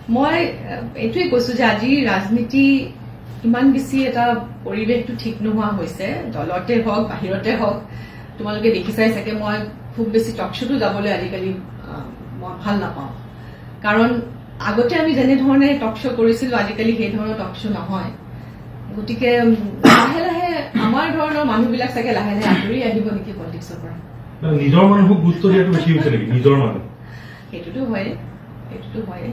মই এইটোৱে কৈছো যে আজি ৰাজনীতি ইমান বেছি এটা পৰিৱেশটো ঠিক নোহোৱা হৈছে দলতে হওক বাহিৰতে হওক তোমালোকে দেখিছাই চাগে মই খুব বেছি টকশ্বটো যাবলৈ আজিকালি মই ভাল নাপাওঁ কাৰণ আগতে আমি যেনে ধৰণে টকশ্ব কৰিছিলো আজিকালি সেই ধৰণৰ টকশ্ব নহয় গতিকে লাহে লাহে আমাৰ ধৰণৰ মানুহবিলাক চাগে লাহে লাহে আঁতৰি আহিব নেকি পলিটিক্সৰ পৰা নিজৰ মানুহক গুৰুত্ব দিয়াটো বেছি হৈছে নেকি নিজৰ মানুহ সেইটোতো হয়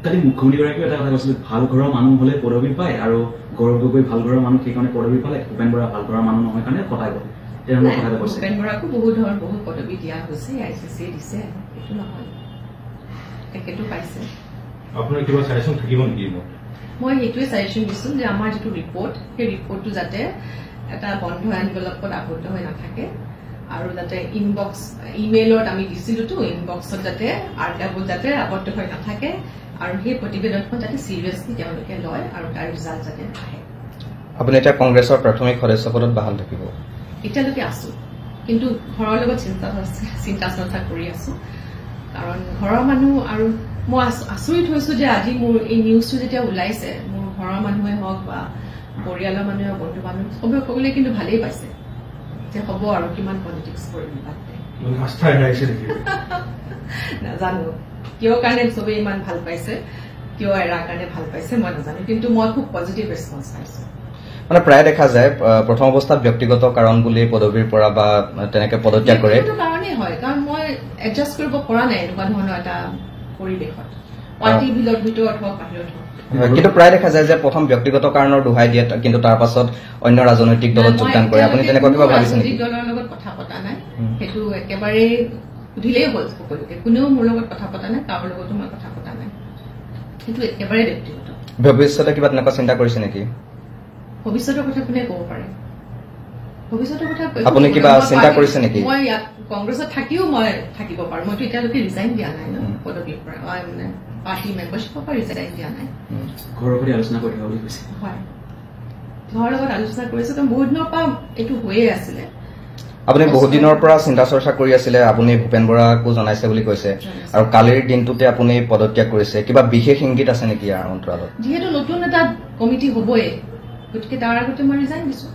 কালি মুখ্যমন্ত্ৰীগৰাকীয়ে এটা কথা কৈছিল ভাল ঘৰৰ মানুহ হলে পদবী পায় আৰু গৌৰৱ গগৈ ভাল ঘৰৰ মানুহ সেইকাৰণে পদবী পালে ভূপেন বৰা ভাল ঘৰৰ মানুহ নহয় কাৰণে কটাই গ'ল ভূপেন বৰাকো বহুত পদবী দিয়া হৈছে ICC দিছে সেইটো নহয় তেখেতো পাইছে আপোনাৰ কিবা চাজেশ্যন থাকিব নেকি মই সেইটোৱে চাজেশ্যন দিছো যে আমাৰ যিটো ৰিপৰ্ট সেই ৰিপৰ্টটো যাতে এটা বন্ধ এনভেলপত আবদ্ধ হৈ নাথাকে আৰু যাতে ইনবক্স ইমেইলত আমি দিছিলোতো ইনবক্সত যাতে আৰ্কাইভত যাতে আবদ্ধ হৈ নাথাকে আৰু সেই প্ৰতিবেদনখন যাতে চিৰিয়াছলি তেওঁলোকে লয় আৰু তাৰ ৰিজাল্ট যাতে আহে আপুনি এতিয়া কংগ্ৰেছৰ প্ৰাথমিক সদস্য পদত বাহাল থাকিব এতিয়ালৈকে আছো কিন্তু ঘৰৰ লগত চিন্তা চৰ্চা কৰি আছো কাৰণ ঘৰৰ মানুহ আৰু মই আচৰিত হৈছো যে আজি মোৰ এই নিউজটো যেতিয়া ওলাইছে মোৰ ঘৰৰ মানুহে হওক বা পৰিয়ালৰ মানুহে বন্ধু বান্ধৱ সবে সকলোৱে কিন্তু ভালেই পাইছে যে হ'ব আৰু কিমান পলিটিক্স কৰিম তাতে আস্থা এৰাইছে নেকি নাজানো কিয় কাৰণে চবে ইমান ভাল পাইছে কিয় এৰাৰ কাৰণে ভাল পাইছে মই নাজানো কিন্তু মই খুব পজিটিভ ৰেছপন্স পাইছো মানে প্ৰায় দেখা যায় প্ৰথম অৱস্থাত ব্যক্তিগত কাৰণ বুলি পদবীৰ পৰা বা তেনেকে পদত্যাগ কৰে সেইটো কাৰণেই হয় কাৰণ মই এডজাষ্ট কৰিব পৰা নাই এনেকুৱা ধৰণৰ এটা পৰিৱেশত পাৰ্টিৰ ভিতৰত হওক বাহিৰত হওক কিন্তু প্ৰায় দেখা যায় যে প্ৰথম ব্যক্তিগত কাৰণৰ দোহাই দিয়ে কিন্তু তাৰ পাছত অন্য ৰাজনৈতিক দলত যোগদান কৰে আপুনি তেনেকুৱা কিবা ভাবিছে নেকি দলৰ লগত কথা পতা নাই সেইটো একেবাৰে সুধিলেই হ'ল সকলোকে কোনেও মোৰ লগত কথা পতা নাই কাৰো লগতো মই কথা পতা নাই সেইটো একেবাৰে ব্যক্তিগত ভৱিষ্যতে কিবা তেনেকুৱা চিন্তা কৰিছে নেকি ভৱিষ্যতৰ কথা কোনে ক'ব পাৰে ভৱিষ্যতৰ কথা আপুনি কিবা চিন্তা কৰিছে নেকি মই ইয়াত কংগ্ৰেছত থাকিও মই থাকিব পাৰো মইতো এতিয়ালৈকে ৰিজাইন দিয়া নাই ন পদবীৰ পৰা মানে পাৰ্টি মেম্বাৰশ্বিপৰ পৰা ৰিজাইন দিয়া নাই ঘৰৰ সৈতে আলোচনা কৰি থকা বুলি কৈছে হয় ঘৰৰ লগত আলোচনা কৰিছো কাৰণ বহুত দিনৰ পৰা এইটো হৈয়ে আছিলে আপুনি বহুত দিনৰ পৰা চিন্তা চৰ্চা কৰি আছিলে আপুনি ভূপেন বৰাকো জনাইছে বুলি কৈছে আৰু কালিৰ দিনটোতে আপুনি পদত্যাগ কৰিছে কিবা বিশেষ ইংগিত আছে নেকি ইয়াৰ অন্তৰালত যিহেতু নতুন এটা কমিটি হবই গতিকে তাৰ আগতে মই ৰিজাইন দিছো